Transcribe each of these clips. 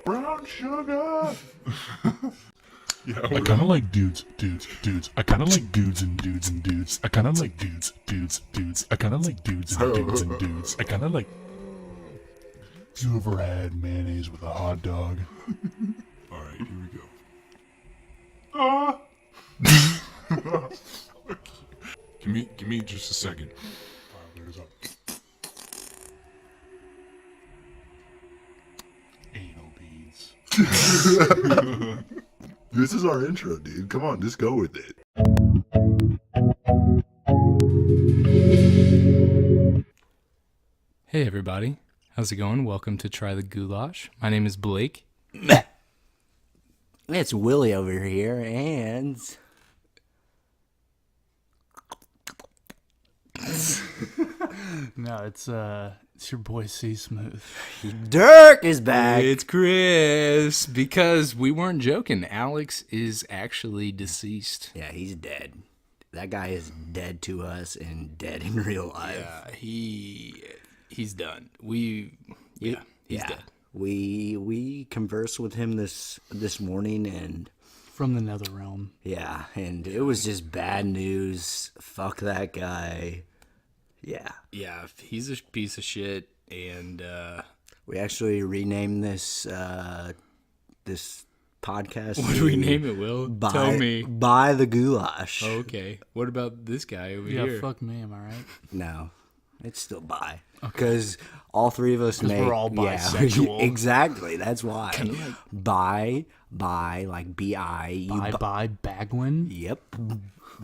Brown sugar. Yeah, I kind of like dudes. I kind of like dudes. I kind of like dudes. I kind of like dudes. I kind of like. You ever had mayonnaise with a hot dog? all right, here we go. Give me just a second. There's a anal beads. This is our intro, dude. Come on, just go with it. Hey everybody, how's it going? Welcome to Try the Goulash. My name is Blake. It's Willie over here, and No, it's your boy C Smooth. Dirk is back. It's Chris, because we weren't joking. Alex is actually deceased. Yeah, he's dead. That guy is dead to us and dead in real life. Yeah, he's done. He's dead. We conversed with him this morning, and From the nether realm. yeah, and it was just bad news. Fuck that guy. Yeah. Yeah, he's a piece of shit, and We actually renamed this this podcast. what do we name it, Will? Tell me. By the Goulash. Oh, okay. What about this guy over Yeah, here? fuck me, am I right? No, it's still bi. Because all three of us make. we're all yeah, bisexual. exactly. That's why. Bi, like B-I. Bye Bagwin. Yep.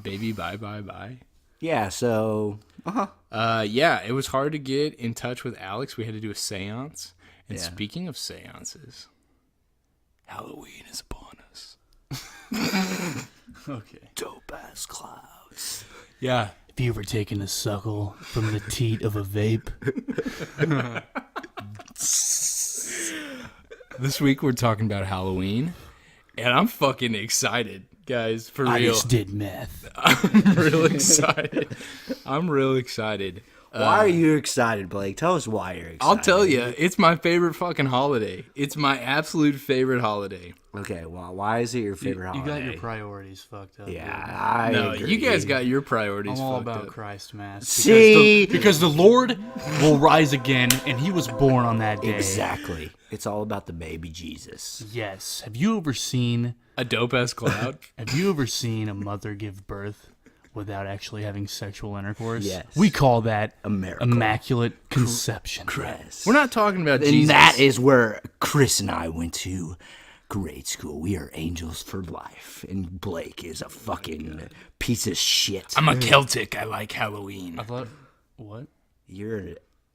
Baby, bye. Yeah, so. Yeah, it was hard to get in touch with Alex. We had to do a seance. And Yeah. speaking of seances, Halloween is upon us. Okay. Dope ass clouds. Yeah. Have you ever taken a suckle from the teat of a vape? This week we're talking about Halloween, and I'm fucking excited, guys, for I real. just did meth. I'm real excited. I'm real excited. Why are you excited, Blake? Tell us why you're excited. I'll tell you, it's my favorite fucking holiday. It's my absolute favorite holiday. Okay, well, why is it your favorite You holiday? got your priorities fucked up. Yeah, dude. I No, agree. you guys got your priorities I'm all fucked about up. Christ Mass. See? Because the Lord will rise again, and he was born on that day. Exactly. It's all about the baby Jesus. Yes. Have you ever seen A dope-ass cloud. a mother give birth without actually having sexual intercourse? Yes. We call that A miracle. immaculate conception. Yes. We're not talking about And Jesus. that is where Chris and I went to grade school. We are angels for life. And Blake is a fucking piece of shit. I'm a Celtic. I like Halloween. I thought, what? You're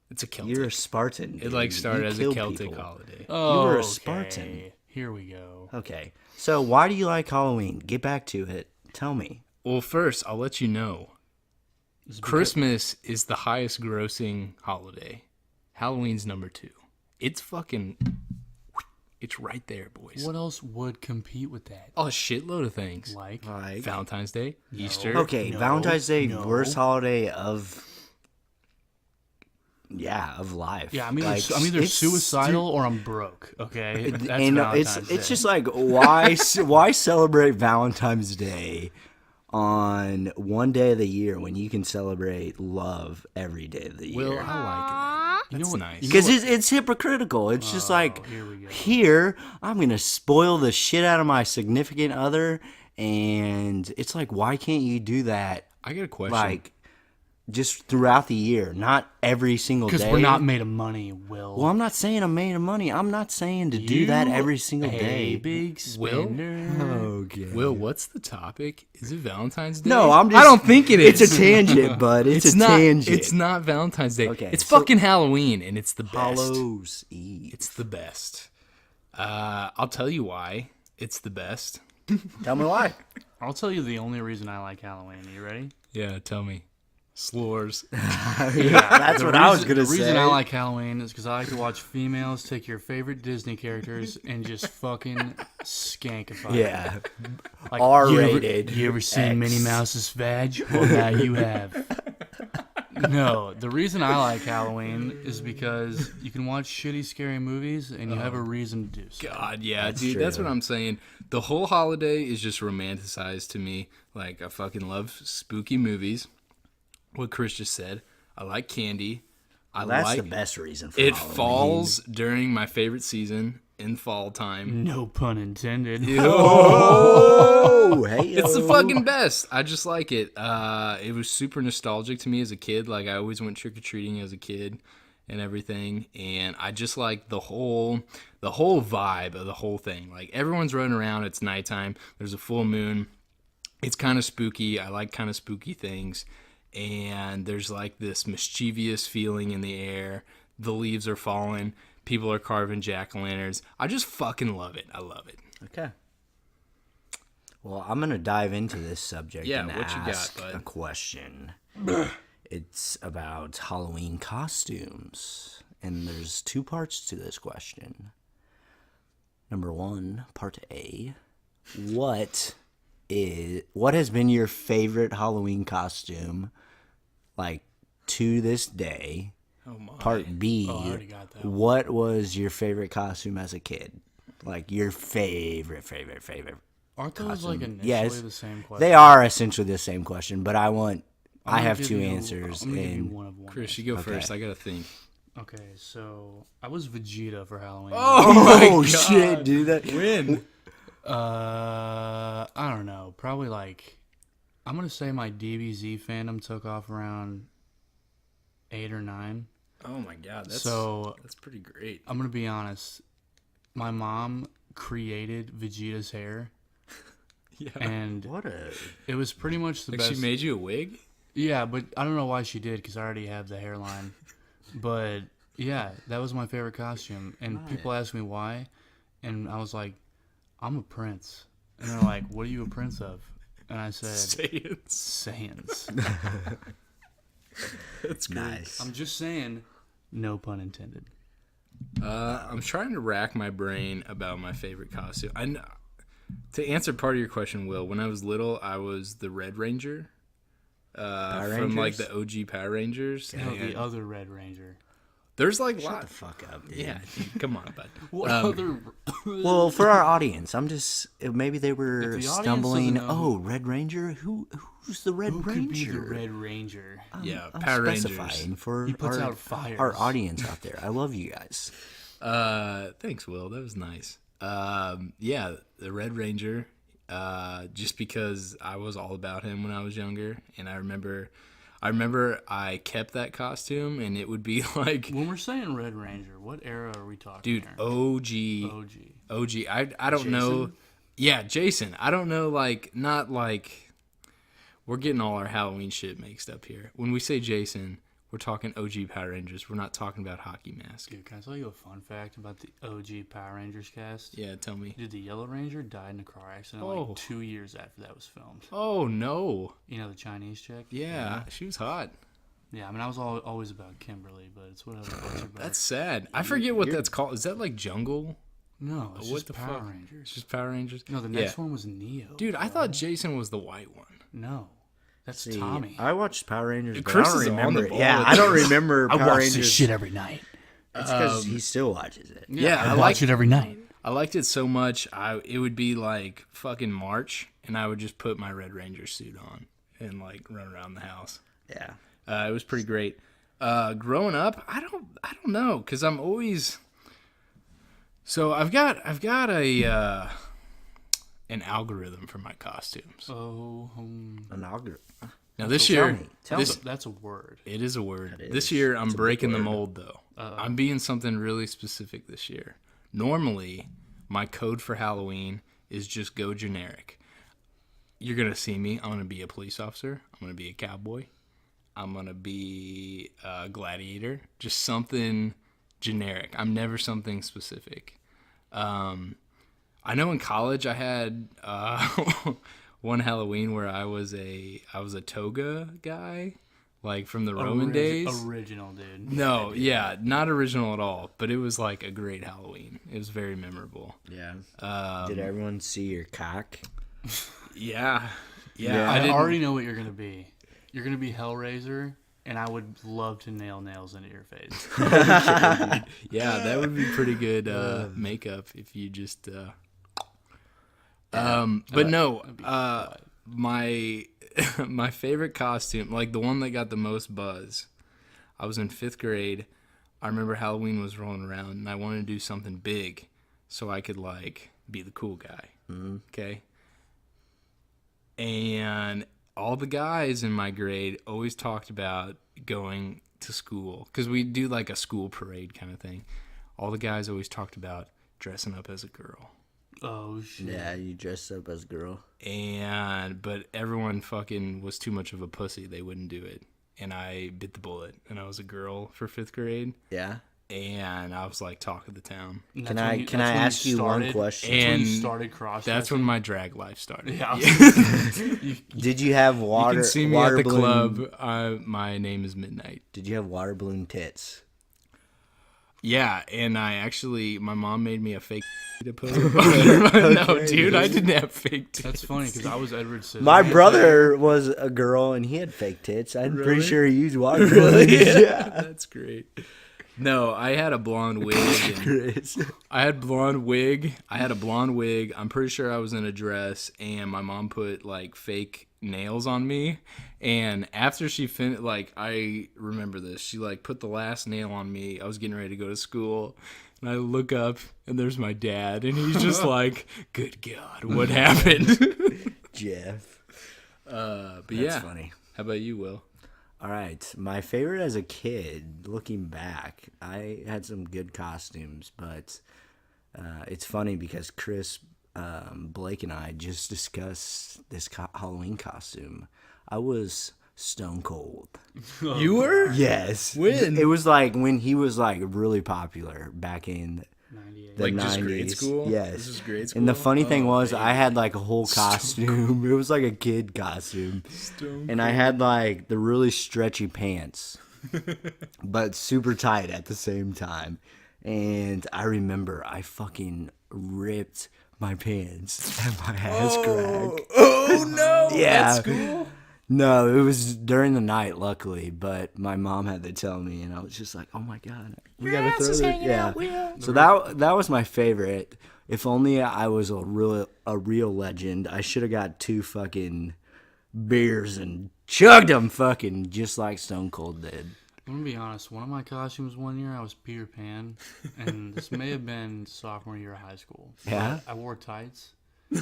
It's a Celtic. a Spartan. It like dude. started You as a kill Celtic people. holiday. Oh, were a okay. Spartan. Here we go. Okay. So why do you like Halloween? Get back to it. Tell me. Well, first, I'll let you know. Christmas is the highest grossing holiday. Halloween's number 2. It's fucking... It's right there, boys. What else would compete with that? A shitload of things. Like, Valentine's Day, Easter. Okay, No, Valentine's Day, no. worst holiday of life. yeah, I'm either, Like, I'm either it's suicidal or I'm broke. Okay, stu- that's and Valentine's it's Day. just like why celebrate Valentine's Day on one day of the year when you can celebrate love every day of the Well, year? I like it. That's nice. Because it's hypocritical. It's just like here we go. here I'm gonna spoil the shit out of my significant other, and it's like, why can't you do that? I got a question. Like, just throughout the year, not every single day. Because we're not made of money, Will. Well, I'm not saying I'm made of money. I'm not saying to do that You, every single hey, day. big Will? spender. Okay. Will, what's the topic? Is it Valentine's Day? No, I'm just. I don't think it is. It's a tangent, bud. It's a not, tangent. It's not Valentine's Day. Okay, it's so- fucking Halloween, and it's the best. Hallows Eve. It's the best. I'll tell you why it's the best. Tell me why. I'll tell you the only reason I like Halloween. Are you ready? Yeah, tell me. Slurs. That's what I was gonna The say. reason I like Halloween is because I like to watch females take your favorite Disney characters and just fucking skankify. Yeah. them. Like, R-rated. You ever seen X. Minnie Mouse's vag? Well, now you have. No, the reason I like Halloween is because you can watch shitty, scary movies and you have a reason to do so. God, yeah, That's dude, that's true. what I'm saying. The whole holiday is just romanticized to me. Like, I fucking love spooky movies. What Chris just said. I like candy. I That's like the best reason for it Halloween. falls during my favorite season in fall time. No pun intended. Oh, hey, It's the fucking best. I just like it. It was super nostalgic to me as a kid. Like, I always went trick-or-treating as a kid and everything, and I just like the whole vibe of the whole thing. Like, everyone's running around. It's nighttime. There's a full moon. It's kind of spooky. I like kind of spooky things, and there's like this mischievous feeling in the air. The leaves are falling. People are carving jack-o'-lanterns. I just fucking love it. I love it. Okay. Well, I'm gonna dive into this subject Yeah, and what you got, ask bud? a question. It's about Halloween costumes, and there's two parts to this question. Number one, part A. What has been your favorite Halloween costume, like, to this day? Oh my. Part B. Oh, I already got that. What was your favorite costume as a kid? Like, your favorite. Aren't those like initially Yes. the same question? They are essentially the same question, but I gonna have give two you- answers. I'm gonna give you And one of one. Chris, you go first. I gotta think. Okay, so I was Vegeta for Halloween. oh shit, dude! Win. I don't know. Probably like, I'm gonna say my DBZ fandom took off around 8 or 9. Oh my god, that's pretty great. I'm gonna be honest. My mom created Vegeta's hair, Yeah. and What a it was pretty much the Like best. she made you a wig? Yeah, but I don't know why she did because I already have the hairline. But yeah, that was my favorite costume, and people ask me why, and I was like, I'm a prince, and they're like, what are you a prince of? And I said, Saiyans. That's great. nice. I'm just saying, no pun intended. I'm trying to rack my brain about my favorite costume. To answer part of your question, Will, when I was little, I was the Red Ranger. From like the OG Power Rangers. No, And the other Red Ranger. there's like Shut lot. the fuck up, dude. Yeah, dude, come on, bud. What other? Well, for our audience, maybe they were If the audience stumbling. doesn't know Oh, Red Ranger. Who's the Red Who Ranger? could be the Red Ranger? Yeah, I'm Power Rangers. specifying for He puts our, out fires. our audience out there. I love you guys. Thanks, Will. That was nice. Yeah, the Red Ranger. Just because I was all about him when I was younger, and I remember I kept that costume, and it would be like, When we're saying Red Ranger, what era are we talking dude, here? OG. I don't know. Yeah, Jason. I don't know. Like, not like we're getting all our Halloween shit mixed up here. When we say Jason, we're talking OG Power Rangers. We're not talking about hockey mask. Dude, can I tell you a fun fact about the OG Power Rangers cast? Yeah, tell me. Dude, the Yellow Ranger died in a car accident Oh. like 2 years after that was filmed. Oh no. You know the Chinese chick? Yeah, she was hot. Yeah, I mean, I was always about Kimberly, but it's whatever. That's sad. I forget what that's called. Is that like Jungle? No, it's What just the Power fuck? Rangers. It's just Power Rangers. No, the next one was Neo. Dude, I thought Jason was the white one. No, that's See, Tommy. I watched Power Rangers, but Chris I don't is on remember. the it. ball Yeah, with I don't this. remember I Power watch Rangers. this shit every night. It's because he still watches it. Yeah, I I watch it every night. I liked it so much. It would be like fucking March, and I would just put my Red Ranger suit on and like run around the house. Yeah. It was pretty great. Growing up, I don't know, because I'm always. So I've got a an algorithm for my costumes. Oh, An auger. Now this Tell year, me. Tell me. that's a word. it is a word. That This is. year, I'm It's a big breaking the word. mold, though. I'm being something really specific this year. Normally, my code for Halloween is just go generic. You're going to see me. I'm going to be a police officer. I'm going to be a cowboy. I'm going to be a gladiator. Just something generic. I'm never something specific. I know in college I had one Halloween where I was a toga guy, like from the Roman days. Original, dude. No, yeah, not original at all, but it was like a great Halloween. It was very memorable. Yeah. Did Um, everyone see your cock? Yeah. Yeah. I didn't- already know what you're gonna be. You're gonna be Hellraiser, and I would love to nail nails into your face. Yeah, that would be pretty good makeup if you just. But no, my my favorite costume, like the one that got the most buzz. I was in 5th grade. I remember Halloween was rolling around, and I wanted to do something big, so I could like be the cool guy. Okay. And all the guys in my grade always talked about going to school because we do like a school parade kind of thing. All the guys always talked about dressing up as a girl. Oh shit! Yeah, you dressed up as a girl. But everyone fucking was too much of a pussy. They wouldn't do it. And I bit the bullet, and I was a girl for 5th grade. Yeah. And I was like talk of the town. And Can that's I when can I that's when ask you one started- question? That's when you And started cross. That's when my drag life started. Yeah. Did you have water? You can see me water at the balloon, club. My name is Midnight. Did you have water balloon tits? Yeah, and my mom made me a fake to put. No, dude, I didn't have fake tits. That's funny because I was Edward Scissorhands. My brother was a girl and he had fake tits. I'm pretty sure he used water balloons. Yeah. That's great. No, I had a blonde wig. And Chris. I had blonde wig. I had a blonde wig. I'm pretty sure I was in a dress, and my mom put like fake nails on me. And after she finished, like I remember this, she like put the last nail on me. I was getting ready to go to school, and I look up, and there's my dad, and he's just like, "Good God, what happened?" Jeff. But That's yeah, funny. how about you, Will? All right. My favorite as a kid, looking back, I had some good costumes, but it's funny because Chris, Blake, and I just discussed this Halloween costume. I was Stone Cold. You were? Yes. When? It was like when he was like really popular back in 98. the Like 90s. just grade school? Yes. This is grade school? And the funny thing Oh, was, baby. I had like a whole costume. It was like a kid costume. And I had like the really stretchy pants, but super tight at the same time. And I remember I fucking ripped my pants and my ass crack. Oh no! Yeah. At school? No, it was during the night, luckily, but my mom had to tell me, and I was just like, "Oh my god, we gotta throw this!" Yeah. So that was my favorite. If only I was a real legend, I should have got 2 fucking beers and chugged them, fucking just like Stone Cold did. I'm gonna be honest. One of my costumes one year I was Peter Pan, and this may have been sophomore year of high school. Yeah? I wore tights.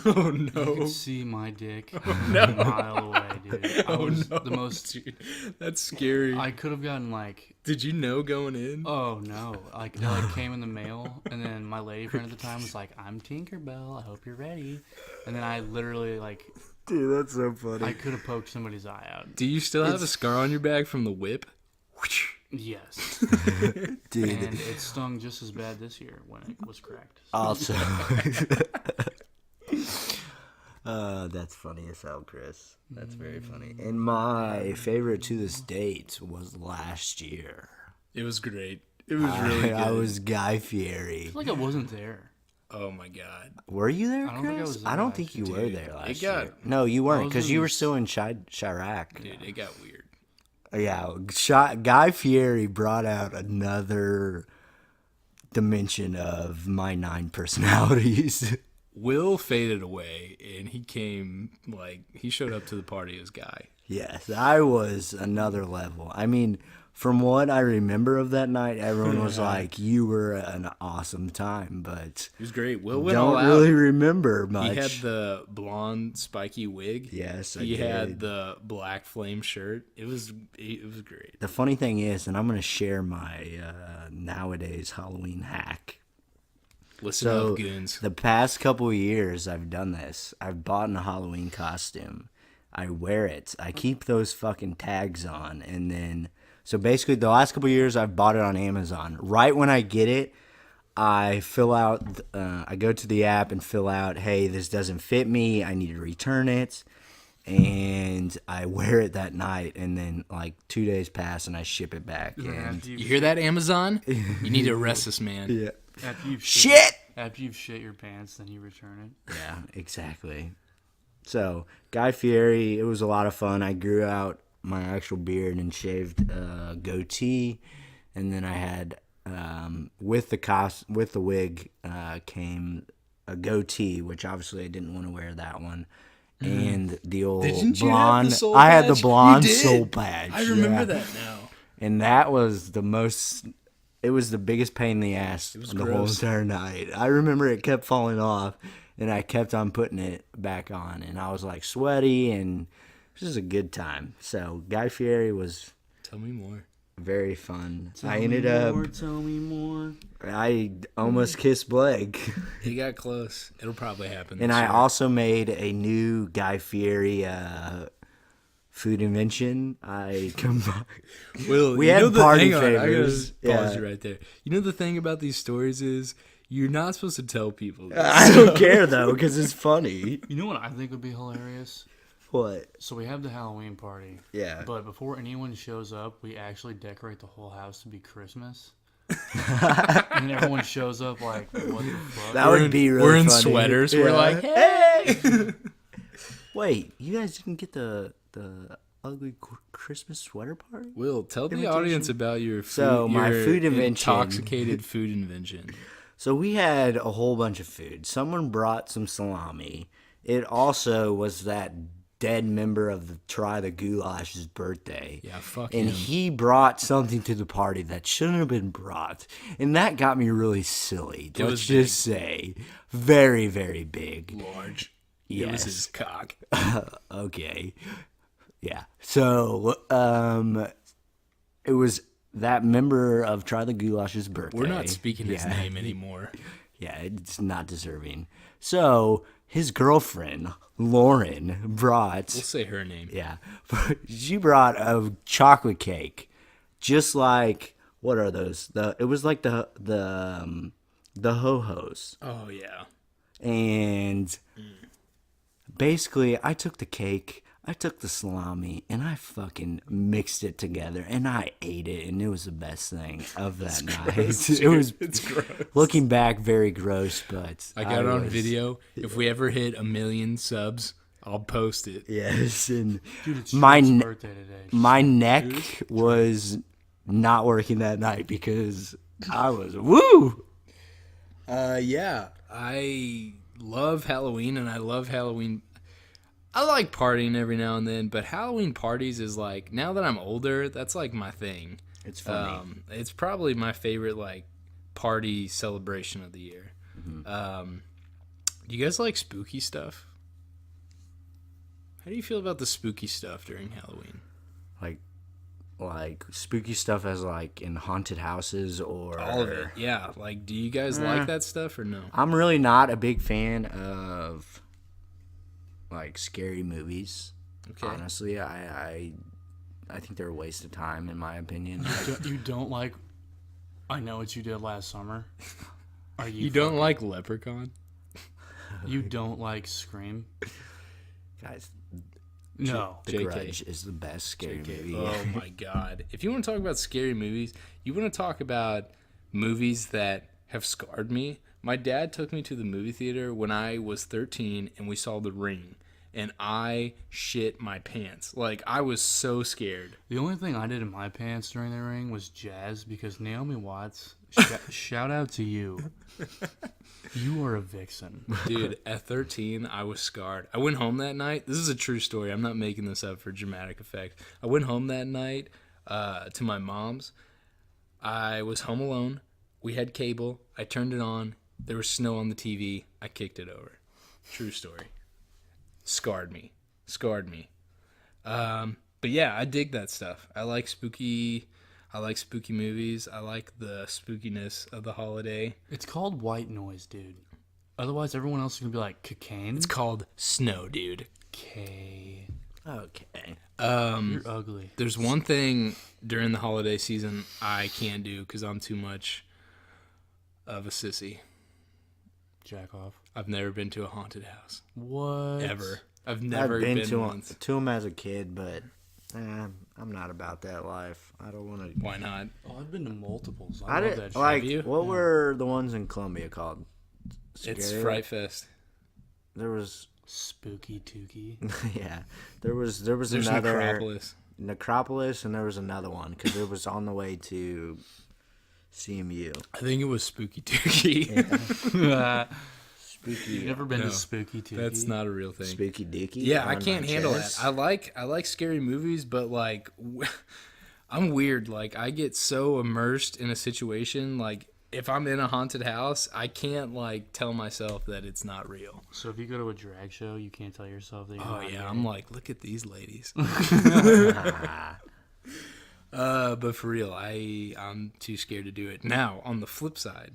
Oh You no! could see my dick a mile away, dude. I was the most. Dude, that's scary. I could have gotten like, Did you know going in? oh no, like it like came in the mail, and then my lady friend at the time was like, "I'm Tinkerbell. I hope you're ready." And then I literally like, Dude, that's so funny. I could have poked somebody's eye out. Do you still have a scar on your back from the whip? Yes, Dude, and it stung just as bad this year when it was cracked. also. That's funny as hell, Chris. That's very funny. And my favorite to this date was last year. It was great. It was really good. I was Guy Fieri. I feel like I wasn't there. Oh my god. Were you there, I don't think I Chris? was there I don't last think you year. were Dude, there last it got- year. No, you weren't, was because in- you were still in Chirac. Dude, it got weird. Yeah, Guy Fieri brought out another dimension of my 9 personalities. Will faded away, and he came, like, he showed up to the party as Guy. Yes, I was another level. I mean, from what I remember of that night, everyone was like, "You were an awesome time," but It was great. Will went all don't out. really remember much. He had the blonde spiky wig. Yes, I he had did. the black flame shirt. It was great. The funny thing is, and I'm going to share my nowadays Halloween hack. Listen So up, goons. the past couple of years, I've done this. I've bought a Halloween costume. I wear it. I keep those fucking tags on, and then so basically the last couple of years, I've bought it on Amazon. Right when I get it, I fill out. I go to the app and fill out, "Hey, this doesn't fit me. I need to return it." And I wear it that night, and then like 2 days pass, and I ship it back. And You hear that, Amazon? You need to arrest this man. yeah, After you've shit. After you've shit your pants, then you return it. Yeah, exactly. So Guy Fieri, it was a lot of fun. I grew out my actual beard and shaved goatee, and then I had with the wig came a goatee, which obviously I didn't want to wear that one. And the old Didn't you blonde. have the soul I had the patch? blonde You did. soul patch. I remember yeah. that now. And that was the most. It was the biggest pain in the ass was the whole gross. entire night. I remember it kept falling off, and I kept on putting it back on, and I was like sweaty, and it was a good time. So Guy Fieri was Tell me more. very fun. Tell I me ended more, up. Tell me more. I almost kissed Blake. He got close. It'll probably happen. And this I year. also made a new Guy Fieri food invention. I combined. Will, we you had know the, party hang on, I gotta favors. pause Yeah. you right there. You know the thing about these stories is you're not supposed to tell people this. I don't care though, because it's funny. You know what I think would be hilarious? What? So we have the Halloween party. Yeah. But before anyone shows up, we actually decorate the whole house to be Christmas. And everyone shows up like, what the fuck? That would be really We're in funny. sweaters. We're Yeah. like, hey. Wait, you guys didn't get the ugly Christmas sweater party? Will, tell the Invitation? audience about your food, So, my your food invention. intoxicated food invention. So we had a whole bunch of food. Someone brought some salami. It also was that dead member of the TriTheGoulash's birthday. Yeah, fuck And him. he brought something to the party that shouldn't have been brought. And that got me really silly. It Let's was just say. Very, very big. Large. It was Yes. his cock. Okay. Yeah. So, it was that member of TriTheGoulash's birthday. We're not speaking his Yeah. name anymore. Yeah, it's not deserving. So, his girlfriend, Lauren, brought... We'll say her name. Yeah. She brought a chocolate cake. Just like... What are those? It was like the ho-hos. Oh, yeah. And basically, I took the cake, I took the salami, and I fucking mixed it together, and I ate it, and it was the best thing of that night. It was, It's gross. looking back, very gross, but I got it on was- video. If we ever hit 1 million subs, I'll post it. Yes, and Dude, it's my Shrek's ne- birthday today. my neck was not working that night because I was woo. Yeah. I love Halloween, and I love Halloween. I like partying every now and then, but Halloween parties is like, now that I'm older, that's like my thing. It's funny. It's probably my favorite like party celebration of the year. Mm-hmm. Do you guys like spooky stuff? How do you feel about the spooky stuff during Halloween? Like spooky stuff as like in haunted houses or All of it, yeah. Like, do you guys like that stuff or no? I'm really not a big fan of like scary movies. Okay. Honestly, I think they're a waste of time in my opinion. You don't like... I know what you did last summer. Are you... You don't like Leprechaun? You don't like Scream? Guys, No. The JK. Grudge is the best scary movie. Oh my god. If you want to talk about scary movies, you want to talk about movies that have scarred me. My dad took me to the movie theater when I was 13 and we saw The Ring. And I shit my pants. Like, I was so scared. The only thing I did in my pants during the ring was jazz because Naomi Watts, shout out to you. You are a vixen. Dude, at 13, I was scarred. I went home that night. This is a true story. I'm not making this up for dramatic effect. I went home that night to my mom's. I was home alone. We had cable. I turned it on. There was snow on the TV. I kicked it over. True story. Scarred me. But yeah, I dig that stuff. I like spooky movies. I like the spookiness of the holiday. It's called white noise, dude. Otherwise, everyone else is going to be like, cocaine? It's called snow, dude. Okay. Okay. You're ugly. There's one thing during the holiday season I can't do because I'm too much of a sissy. Jack off. I've never been to a haunted house. What? Ever. I've never I've been been to once. them as a kid, but I'm not about that life. I don't want to. Why not? Oh, I've been to multiples. I love didn't that shit. like. you? What were the ones in Columbia called? It's Scary? Fright Fest. There was Spooky Tookie. yeah. There was There's another. Necropolis. Necropolis, and there was another one because it was on the way to CMU. I think it was Spooky Dookie. Spooky. You've never been No, to Spooky Tookie? That's not a real thing. Spooky Dookie. Yeah, I on can't my handle chest. that. I like scary movies, but like I'm weird. Like I get so immersed in a situation. Like if I'm in a haunted house, I can't like tell myself that it's not real. So if you go to a drag show, you can't tell yourself that you're Oh not yeah, gay? I'm like, look at these ladies. But for real, I'm too scared to do it. Now, on the flip side,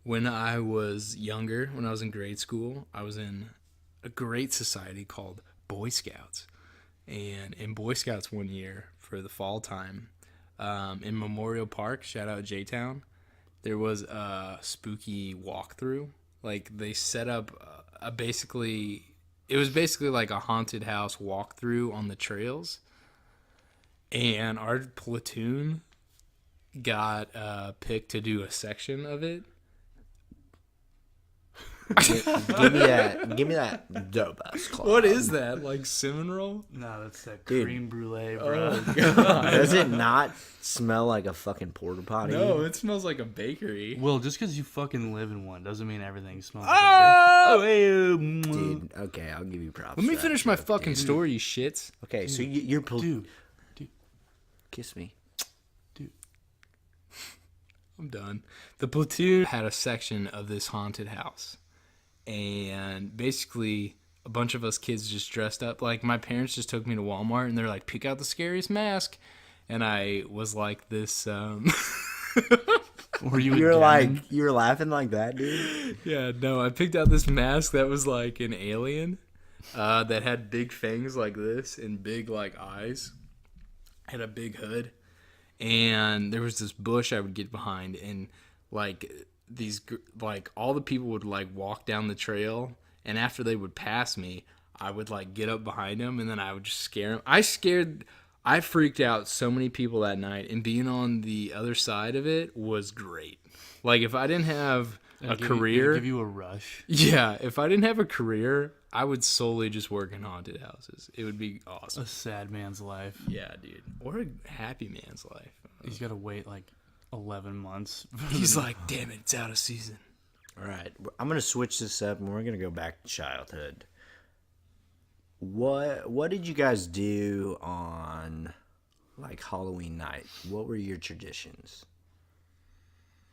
when I was younger, when I was in grade school, I was in a great society called Boy Scouts. And in Boy Scouts one year for the fall time, in Memorial Park, shout out J-Town, there was a spooky walkthrough. Like they set up it was basically like a haunted house walkthrough on the trails. And our platoon got picked to do a section of it. Give me that dope ass claw. What is that? Like cinnamon roll? No, that's that Dude. cream brulee, bro. Does it not smell like a fucking porta potty? No, it smells like a bakery. Well, just because you fucking live in one doesn't mean everything smells Oh! Dude. Okay, I'll give you props. Let me for that finish my joke, fucking dude. story, you shits. Okay, so you're Dude, kiss me. I'm done. The platoon had a section of this haunted house. And basically, a bunch of us kids just dressed up. Like, my parents just took me to Walmart, and they're like, pick out the scariest mask. And I was like this, were you? You're a like demon? you're laughing like that, dude. yeah, no, I picked out this mask that was like an alien that had big fangs like this and big, like, eyes. Had a big hood. And there was this bush I would get behind, and, like, all the people would, like, walk down the trail, and after they would pass me, I would, like, get up behind them, and then I would just scare them. I freaked out so many people that night, and being on the other side of it was great. Like, if I didn't have a career... give you a rush. Yeah, if I didn't have a career, I would solely just work in haunted houses. It would be awesome. A sad man's life. Yeah, dude. Or a happy man's life. He's got to wait like 11 months. He's like, damn it, it's out of season. All right, I'm gonna switch this up, and we're gonna go back to childhood. What did you guys do on like Halloween night? What were your traditions?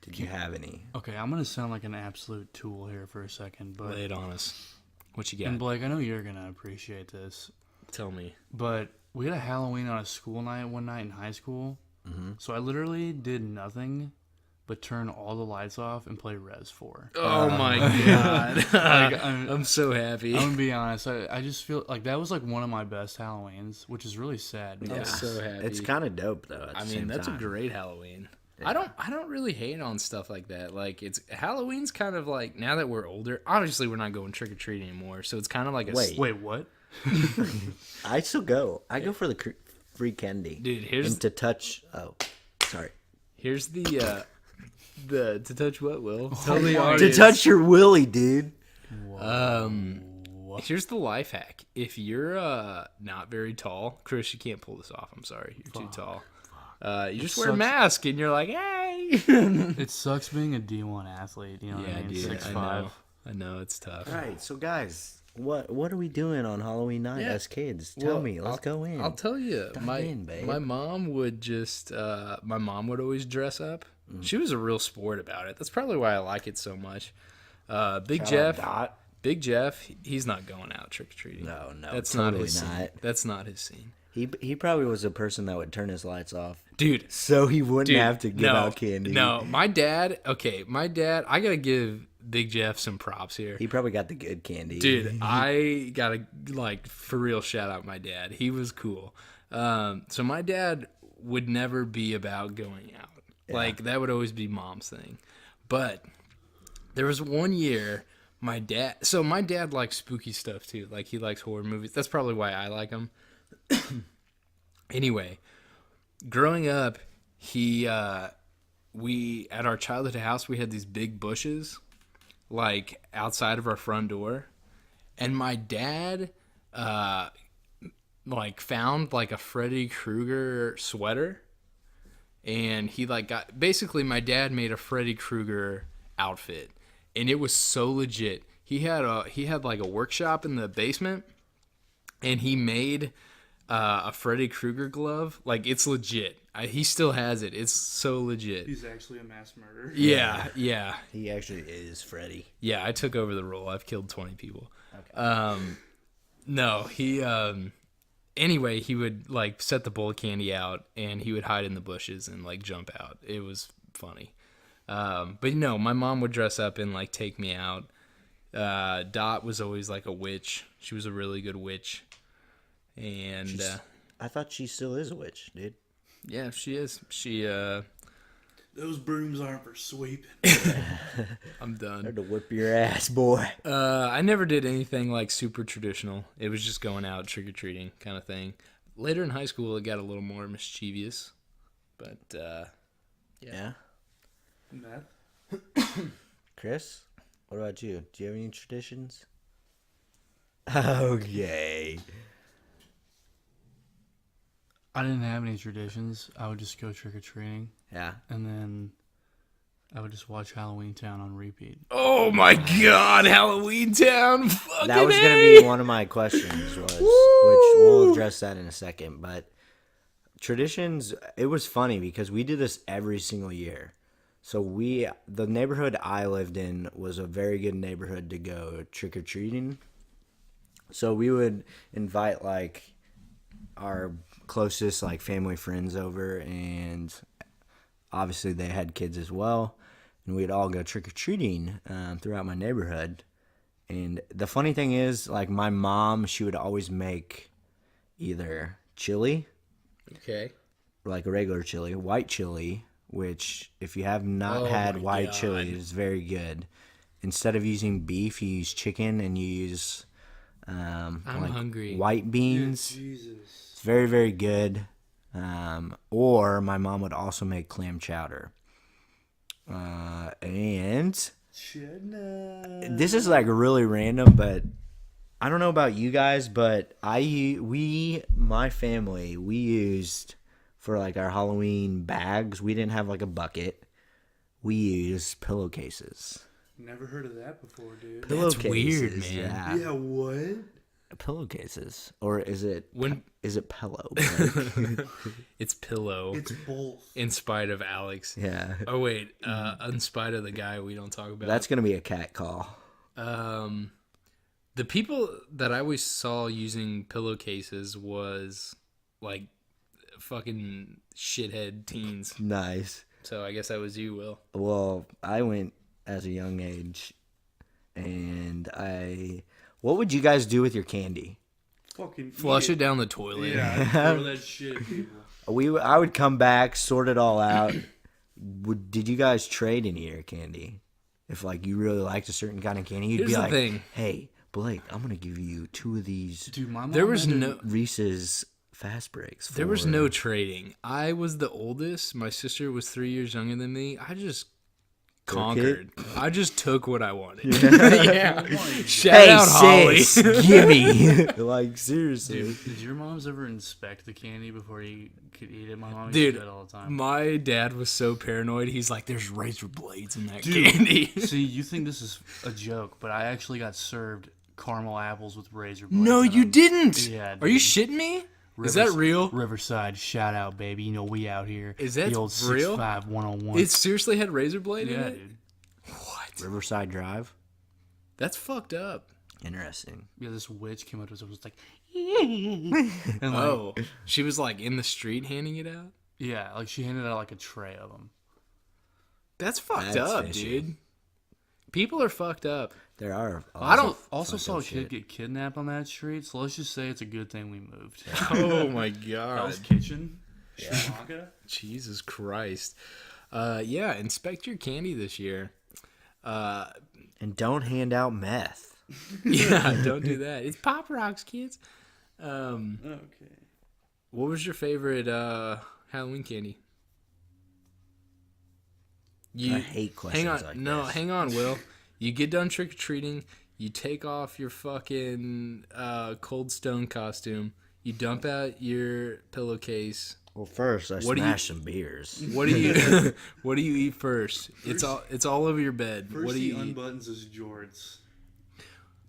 Did you have any? Okay, I'm gonna sound like an absolute tool here for a second, but Lay it on us. What you got? and Blake, I know you're gonna appreciate this, Tell me. but we had a Halloween on a school night one night in high school. Mm-hmm. So I literally did nothing but turn all the lights off and play Res 4. Oh my god. Like, I'm so happy. I'm gonna be honest. I just feel like that was like one of my best Halloweens, which is really sad. I'm Because so happy. It's kind of dope though. At I the mean, same that's time. a great Halloween. I don't really hate on stuff like that. Like Halloween's kind of like, now that we're older, obviously we're not going trick or treating anymore. So it's kind of like a Wait. wait, what? I still go. I go for the free candy. Dude, and to touch. Oh, sorry. here's the to touch what, Will? Tell the To audience. touch your willy, dude. Here's the life hack. If you're not very tall, Chris, you can't pull this off. I'm sorry, you're too tall. You just wear a sucks. mask and you're like, hey. It sucks being a D1 athlete. You know what I mean? 6'5". I know it's tough. All right, so guys, what are we doing on Halloween night as kids? Tell Well, me. Let's go in. I'll tell you. in, babe. My mom would just my mom would always dress up. She was a real sport about it. That's probably why I like it so much. Big Jeff, he's not going out trick or treating. No, that's totally not his scene. not. That's not his scene, He probably was a person that would turn his lights off, dude. so he wouldn't have to give no, out candy. No, my dad. I gotta give Big Jeff some props here. He probably got the good candy. Dude, I gotta for real shout out my dad. He was cool. So my dad would never be about going out. Like that would always be mom's thing. But there was one year my dad likes spooky stuff too. Like he likes horror movies. That's probably why I like them. Anyway, growing up, we at our childhood house we had these big bushes like outside of our front door, and my dad like found like a Freddy Krueger sweater, and he like got basically my dad made a Freddy Krueger outfit, and it was so legit. He had like a workshop in the basement, and he made a Freddy Krueger glove. Like, it's legit. He still has it. It's so legit. He's actually a mass murderer. Yeah. He actually is Freddy. Yeah, I took over the role. I've killed 20 people. Okay. No, he anyway, he would like set the bowl of candy out, and he would hide in the bushes and like jump out. It was funny. But no, my mom would dress up and like take me out. Dot was always like a witch. She was a really good witch. And I thought she still is a witch, dude. yeah, she is. She Those brooms aren't for sweeping. I'm done. Had to whip your ass, boy. I never did anything like super traditional. It was just going out trick-or-treating kind of thing. Later in high school, it got a little more mischievous. But Yeah. Meth? Chris, what about you? Do you have any traditions? Okay. I didn't have any traditions. I would just go trick-or-treating, Yeah. and then I would just watch Halloween Town on repeat. oh my god, Halloween Town! Fucking That was going A! to be one of my questions, which we'll address that in a second. But traditions, it was funny because we did this every single year. So the neighborhood I lived in was a very good neighborhood to go trick-or-treating. So we would invite like our closest like family friends over, and obviously they had kids as well, and we'd all go trick-or-treating throughout my neighborhood. And the funny thing is, like, my mom, she would always make either chili, Okay. like a regular chili, white chili, which if you have not had my white God. chili, it's very good. Instead of using beef, you use chicken, and you use I'm like hungry. white beans. Jesus. It's very, very good. Or my mom would also make clam chowder. And this is like really random, but I don't know about you guys, but my family, we used for like our Halloween bags, we didn't have like a bucket. We used pillowcases. Never heard of that before, dude. That's weird, Pillowcases, man. Yeah. what? Pillowcases. Or is it pillow? It's pillow. It's both. In spite of Alex. Yeah. Oh wait, in spite of the guy we don't talk about. That's going to be a cat call. The people that I always saw using pillowcases was like fucking shithead teens. Nice. So I guess that was you, Will. Well, I went as a young age, and what would you guys do with your candy? Fucking Flush it down the toilet. Yeah, throw that shit at people. I would come back, sort it all out. Did you guys trade any of your candy? If like you really liked a certain kind of candy, you'd Here's be the like, thing. "Hey, Blake, I'm gonna give you 2 of these Dude, my mom There was had to- no Reese's Fast Breaks." there was for- no trading. I was the oldest. My sister was 3 years younger than me. I just conquered. I just took what I wanted. Yeah. Shout Hey, out Holly. sis, gimme. Like seriously. Dude, did your moms ever inspect the candy before you could eat it? My mom used Dude, to do that all the time. my dad was so paranoid. He's like, "There's razor blades in that candy." See, you think this is a joke, but I actually got served caramel apples with razor blades. No, in you them. didn't. Yeah, Are you dude. shitting me? Is that real? Riverside, shout out, baby. You know we out here. Is that the old real? 6'5" 101? It seriously had razor blade in yeah, it? dude. What? Riverside Drive. That's fucked up. Interesting. Yeah, this witch came up to us and was like, and like, Oh, she was like in the street handing it out? yeah, like she handed out like a tray of them. That's fucked That's up, fishy. dude. People are fucked up. There are. I don't. Also Fucked saw a up kid shit. get kidnapped on that street, so let's just say it's a good thing we moved. Oh my Hell's god. Kitchen, Sri Lanka. Jesus Christ. Yeah, inspect your candy this year. And don't hand out meth. Yeah, don't do that. It's Pop Rocks, kids. Okay. What was your favorite Halloween candy? I hate questions hang on, like no, this. hang on, Will. You get done trick or treating. You take off your fucking Cold Stone costume. You dump out your pillowcase. Well, first I What do you- smashed some beers. What do you What do you eat first? It's all over your bed. What do you eat? unbuttons his jorts.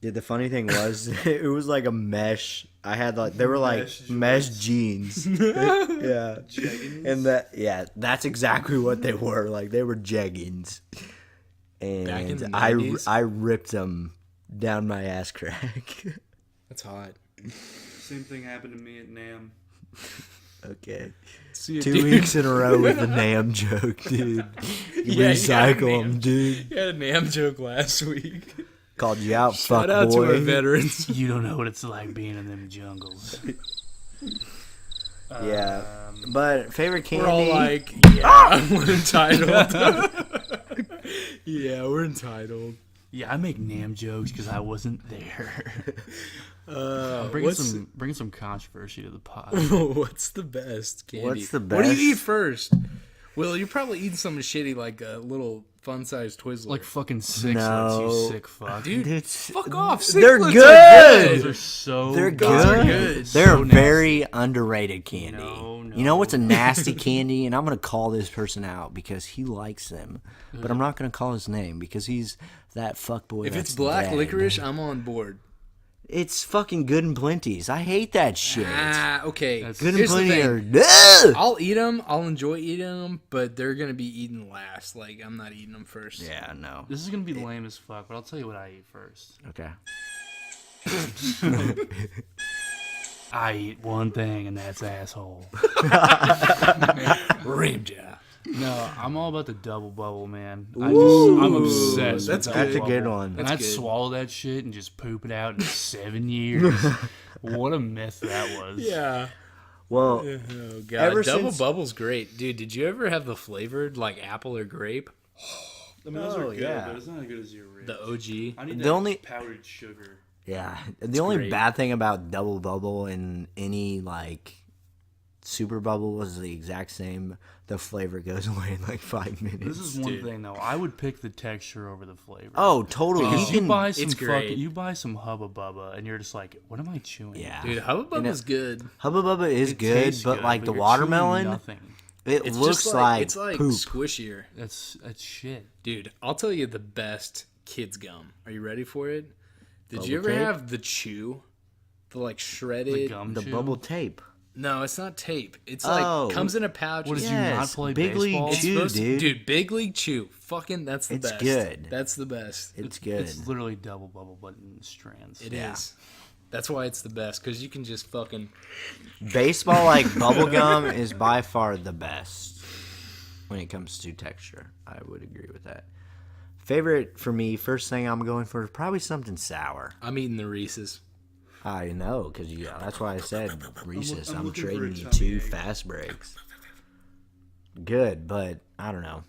Dude, the funny thing was, it was like a mesh. I had like they were like mesh jeans. Yeah, Jeggings? and that's exactly what they were. Like they were jeggings, Back in and the 90s? I ripped them down my ass crack. That's hot. Same thing happened to me at NAM. Okay, See you, 2 dude. weeks in a row with the Nam joke, dude. you got a Recycle Nam. them, dude. You had a Nam joke last week. Called you out, Shout fuck out boy. to our veterans. You don't know what it's like being in them jungles. Yeah, but favorite candy. We're all like, yeah, we're entitled. Yeah, we're entitled. Yeah, I make NAM jokes because I wasn't there. What's Bring some controversy to the pot. what's the best candy? What's the What do you best? eat first? Well, you're probably eating something shitty like a little fun-sized Twizzler. Like fucking sixlets, No. you sick fuck. dude, Dude, fuck off. They're Sixlets are good. Those are so They're Those are good. good. They're So nasty. very underrated candy. No, You know what's a nasty candy? And I'm going to call this person out because he likes them. But I'm not going to call his name because he's that fuckboy. If that's it's black dead. licorice, I'm on board. It's fucking Good and Plenty's. I hate that shit. Okay. That's- Good and Here's the Plenty thing. are. Ugh! I'll eat them. I'll enjoy eating them, but they're gonna be eaten last. Like I'm not eating them first. Yeah, no. This is gonna be lame as fuck, but I'll tell you what I eat first. Okay. I eat one thing, and that's asshole. Rim job. No, I'm all about the double bubble, man. I'm obsessed. that's with That's a double good bubble. one. And That's I'd good. swallow that shit and just poop it out in 7 years. What a myth that was. Yeah. Well, Oh god. Ever Double since- bubble's great, dude. Did you ever have the flavored like apple or grape? I mean, those are good, yeah. but it's not as good as your ribs. The OG. I need The that only- powdered sugar. yeah. The only great. bad thing about Double Bubble and any, like, Super Bubble was the exact same. The flavor goes away in like 5 minutes. This is one Dude. thing though. I would pick the texture over the flavor. Oh, totally. Because You you can, buy some it's great. fucking, you buy some Hubba Bubba, and you're just like, what am I chewing? yeah. Dude, Hubba Bubba's good. Hubba Bubba is It good, tastes but like the you're chewing watermelon, nothing. it It's looks just like it's like poop. squishier. That's shit. Dude, I'll tell you the best kids gum. Are you ready for it? Did you Bubble ever tape? have the chew? The like The shredded gum The chew? bubble tape. No, it's not tape. It's Oh. like comes in a pouch. What did It's you not Yes, play Big League baseball? Chew. supposed to- dude. dude, Big League Chew. Fucking that's the It's best. good. That's the best. It's good. It's literally double bubble, but in strands. It is. That's why it's the best because you can just fucking. Baseball like bubblegum is by far the best when it comes to texture. I would agree with that. Favorite for me, first thing I'm going for is probably something sour. I'm eating the Reese's. I know, because that's why I said Reese's. I'm I'm looking for trading a you tummy 2 ache. fast breaks. Good, but I don't know.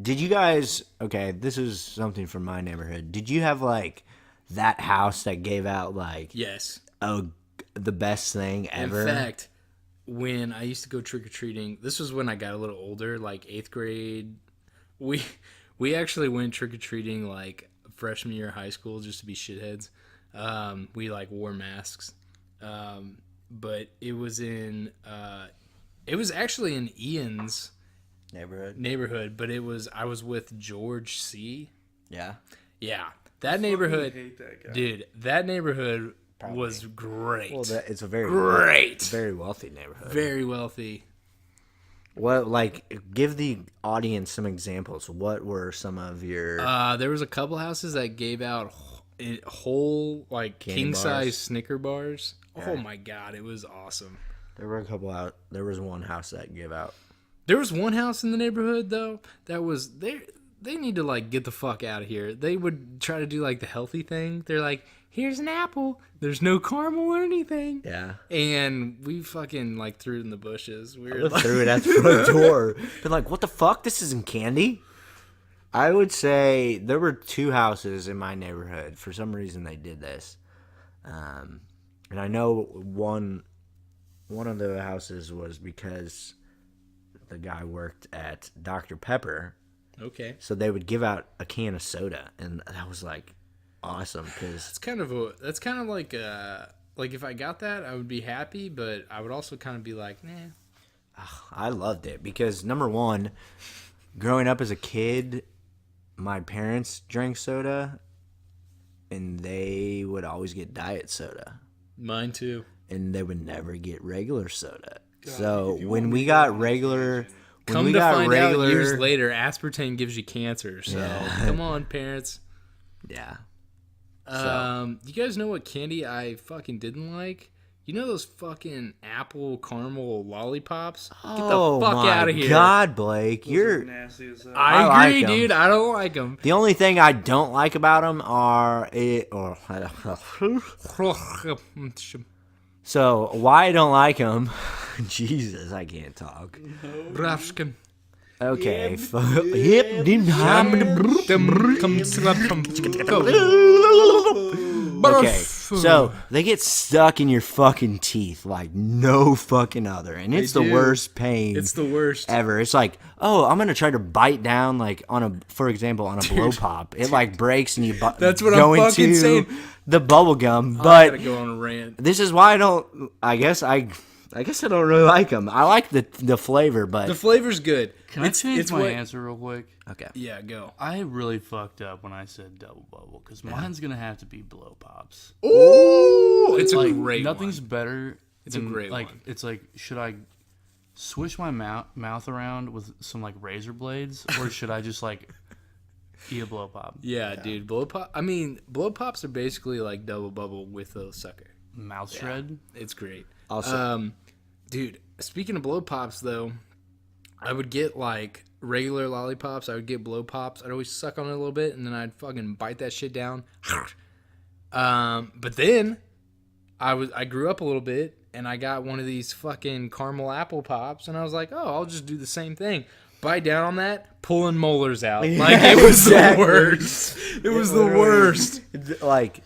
Did you guys, okay, this is something from my neighborhood. Did you have like that house that gave out like Yes. the best thing ever? In fact, when I used to go trick or treating, this was when I got a little older, like 8th grade. We actually went trick or treating like freshman year of high school just to be shitheads. We like wore masks, but it was actually in Ian's Neighborhood? but I was with George C. Yeah. Yeah, that neighborhood, hate that guy. dude. That neighborhood was great. Well, it's a very Great. very wealthy neighborhood. Very wealthy. What, like, give the audience some examples. What were some of your? There was a couple houses that gave out whole like Candy king size bars. Snicker bars. Oh my god, it was awesome. There were a couple out. There was one house that gave out. There was one house in the neighborhood though that was they need to like get the fuck out of here. They would try to do like the healthy thing. They're like, here's an apple. There's no caramel or anything. Yeah. And we fucking like threw it in the bushes. We were I like, threw it at the front door. Been like, what the fuck? This isn't candy. I would say there were 2 houses in my neighborhood. For some reason, they did this, and I know one of the houses was because the guy worked at Dr. Pepper, okay. so they would give out a can of soda, and that was like awesome because That's kind of like Like, if I got that, I would be happy, but I would also kind of be like, nah. I loved it because number one, growing up as a kid, my parents drank soda, and they would always get diet soda, Mine too. and they would never get regular soda. So when we got regular, Come to find out years later, aspartame gives you cancer. So come on, parents. yeah, You guys know what candy I fucking didn't like? You know those fucking apple caramel lollipops? Get the fuck out of here. God, Blake, you're. nasty as hell. I like agree, 'em. dude. I don't like them. The only thing I don't like about them are so why I don't like them. Jesus, I can't talk. Okay, okay, so they get stuck in your fucking teeth like no fucking other, and it's the do. worst pain. It's the worst. Ever. It's like, oh, I'm gonna try to bite down like for example, on a blow pop. It like breaks and you That's what go I'm fucking into saying. the bubble gum. I But gotta go on a rant. this is why I don't. I guess I don't really like them. I like the flavor, but The flavor's good. Can I change my what- answer real quick? okay. Yeah, go. I really fucked up when I said double bubble because mine's gonna have to be blow pops. Oh, it's a Like great nothing's one. better. It's a than, great like one. it's like should I swish my mouth around with some like razor blades or should I just like eat a blow pop? Yeah, dude. Blow pop. I mean, blow pops are basically like double bubble with a sucker. Mouth shred. It's great. Also, Dude, speaking of blow pops, though, I would get like regular lollipops. I would get blow pops. I'd always suck on it a little bit, and then I'd fucking bite that shit down. But then I grew up a little bit, and I got one of these fucking caramel apple pops, and I was like, oh, I'll just do the same thing. Bite down on that, pulling molars out. Like, it was exactly. the worst. It was the worst. like,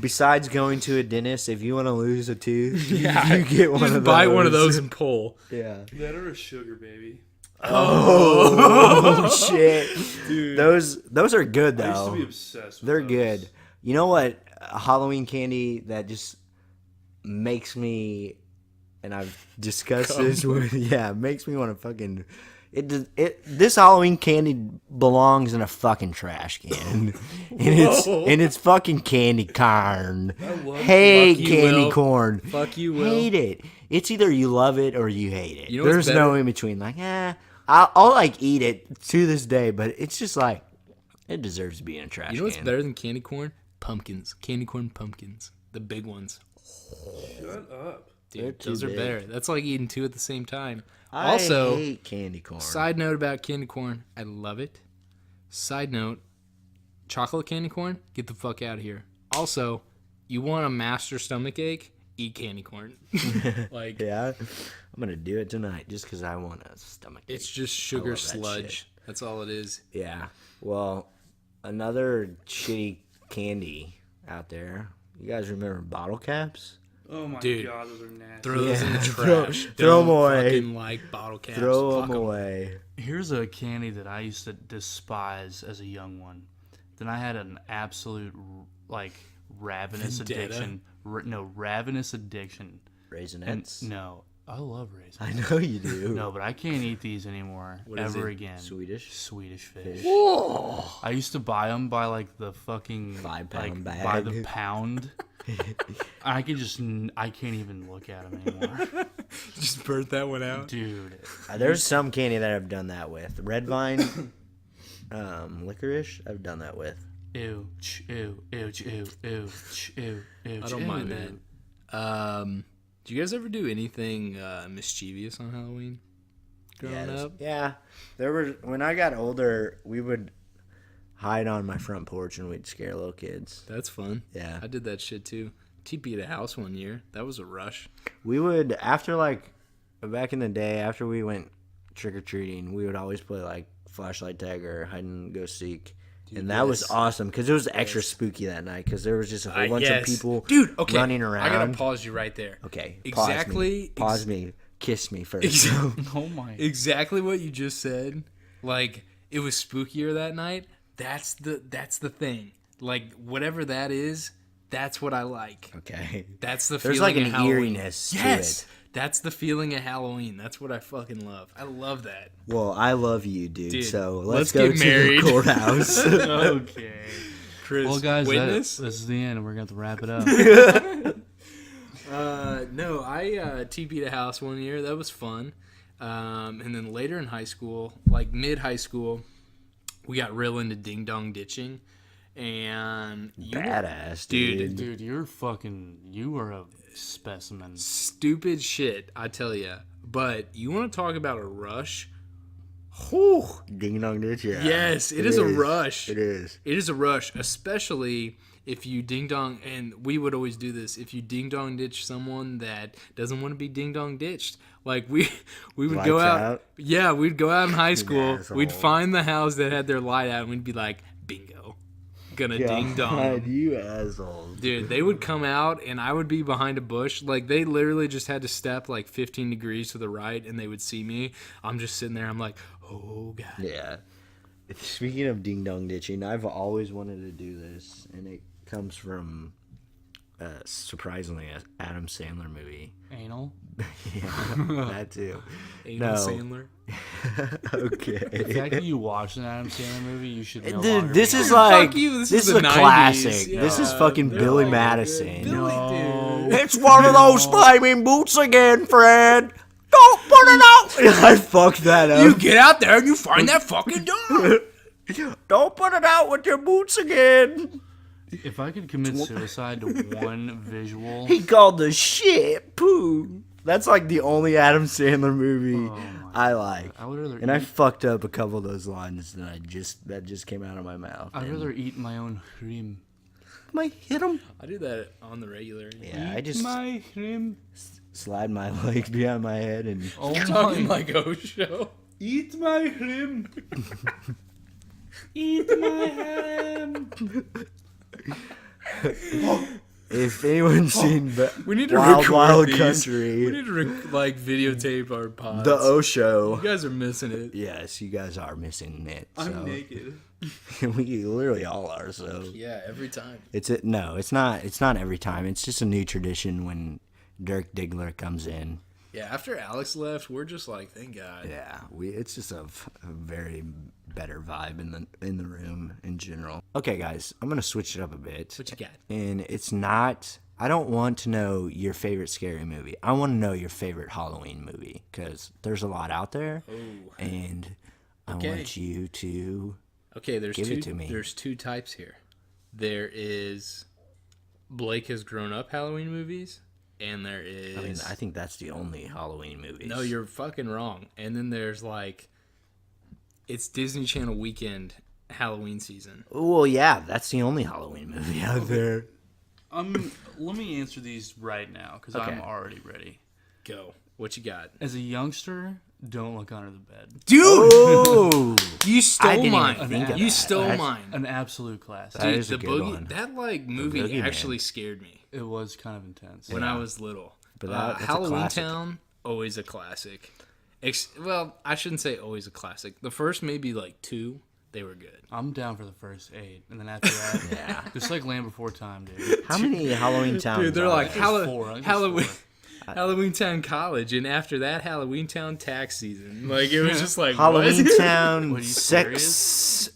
besides going to a dentist, if you want to lose a tooth, Yeah, you get one just of those. bite one of those and pull. Yeah. That or a sugar baby. Oh shit, dude. Those are good though. I used to be obsessed with They're those. good. You know what? Halloween candy that just makes me, and I've discussed this with, makes me want to fucking. This Halloween candy belongs in a fucking trash can, and it's fucking candy corn. Hate Fuck you, candy Will. corn. Fuck you, Will. Hate it. It's either you love it or you hate it. You know what's There's no better? in between. Like, I'll like eat it to this day, but it's just like it deserves to be in a trash You know what's can. better than candy corn? Pumpkins. Candy corn pumpkins. The big ones. Shut up. Dude, They're too those are big. better. That's like eating two at the same time. I Also, hate candy corn. side note about candy corn, I love it. Side note, chocolate candy corn, get the fuck out of here. Also, you want a master stomach ache? Eat candy corn. Like, Yeah, I'm gonna do it tonight just because I want a stomach. it's ache. just sugar love that sludge. shit. That's all it is. Yeah. Well, another shitty candy out there. You guys remember bottle caps? Oh my Dude, god, those are nasty. Throw those in the throw- trash. throw 'em Don't away. Fucking like bottle caps. Throw Fuck them 'em. away. Here's a candy that I used to despise as a young one. Then I had an absolute like ravenous Vendetta? addiction. Ravenous addiction. And Raisinets. no, I love raisins. I know you do. No, but I can't eat these anymore is ever it? again. Swedish? Swedish fish. Whoa. I used to buy them by like the fucking 5-pound like, by the bag. pound. I can't even look at them anymore, Just burnt that one out. dude. There's some candy that I've done that with. Red vine, licorice. I've done that with. Ew, ew, ew, ew, ew, ew, ew. I don't mind that. Do you guys ever do anything mischievous on Halloween? Growing up? Yeah. There were when I got older, we would hide on my front porch and we'd scare little kids. That's fun. Yeah. I did that shit too. TP at a house one year. That was a rush. We would after like back in the day after we went trick or treating, we would always play like flashlight tag or hide and go seek. And that was yes. awesome because it was extra spooky that night because there was just a whole bunch of people Dude, okay. running around. I gotta pause you right there. Okay. Exactly. Pause me. Kiss me first. Oh my. Exactly what you just said. Like, it was spookier that night. That's the thing. Like, whatever that is, That's what I like. Okay. That's the There's feeling like of an Halloween. eeriness Yes, to it. that's the feeling of Halloween. That's what I fucking love. I love that. Well, I love you, dude. Dude, So let's go get to married. the courthouse. Okay. Chris, Well, guys, witness. this is the end. We're going to have to wrap it up. No, I TP'd a house one year. That was fun. And then later in high school, like mid high school, we got real into ding dong ditching. And Badass, dude. Dude, you are a specimen. Stupid shit, I tell ya. But you want to talk about a rush? Whew. Ding dong ditch, yeah. Yes, it is a rush. It is. It is a rush, especially if you ding dong, and we would always do this, if you ding dong ditch someone that doesn't want to be ding dong ditched. Like we would go Lights out. out? Yeah, we'd go out in high school. asshole. We'd find the house that had their light out, and we'd be like, bingo. Gonna ding dong. God, you assholes. Dude, they would come out and I would be behind a bush. Like, they literally just had to step like 15 degrees to the right and they would see me. I'm just sitting there. I'm like, oh, God. Yeah. Speaking of ding dong ditching, I've always wanted to do this, and it comes from surprisingly an Adam Sandler movie. Anal? Yeah, that too. Anal No. Sandler. Okay. The fact that you watched an Adam Sandler movie, you should no Dude, longer this be is on. like Fuck you, this this is is the a 90s. classic. This is Yeah, fucking they're Billy all Madison. good. Billy, dude. It's one of those flaming boots again, Fred. Don't put it out. I fucked that up. You get out there and you find that fucking dog. Don't put it out with your boots again. If I could commit suicide to one visual, He called the shit poo. That's like the only Adam Sandler movie I like. I would rather And I eat, fucked up a couple of those lines that just came out of my mouth. I'd rather eat my own cream. Might hit him. I do that on the regular. Yeah, I just My cream. slide my legs behind my head and Oh Talking my. like Osho. Eat my cream. Eat my ham. if anyone's seen We need to Wild record Wild these. We We need to like videotape our pods. the O Show. You guys are missing it. Yes, you guys are missing it. So. naked. We literally all are. So Yeah, every time. no, it's not. It's not every time. It's just a new tradition when Dirk Diggler comes in. Yeah, after Alex left, we're just like, thank God. Yeah, it's just a very better vibe in the room in general. Okay, guys, I'm gonna switch it up a bit. What you got? And it's not. I don't want to know your favorite scary movie. I want to know your favorite Halloween movie because there's a lot out there, and I want you to. Okay, there's Give two. it to me. There's two types here. There is Blake Has Grown Up Halloween movies, and there is. I mean, I think that's the only Halloween movie. No, you're fucking wrong. And then there's like, it's Disney Channel weekend Halloween season. Well, yeah, that's the only Halloween movie out there. Let me answer these right now because I'm already ready. Go. What you got, As a youngster, don't look under the bed. dude? Oh, You I stole didn't even mine. think of You that. stole That's- mine. An absolute classic. That Dude, is a the good boogie. one. That like movie Boogeyman. actually scared me It was kind of intense. when I was little. But that's a Halloween classic. Town, always a classic. Well, I shouldn't say always a classic. The first maybe like 2, they were good. I'm down for the first 8, and then after that, Yeah. just like Land Before Time, dude. How many Halloween Towns? Dude, they're are like there? four, I think there's Halloween. four. Halloween Town College, and after that, Halloween Town tax season. Like it was just like Halloween what? Town What, are you sex.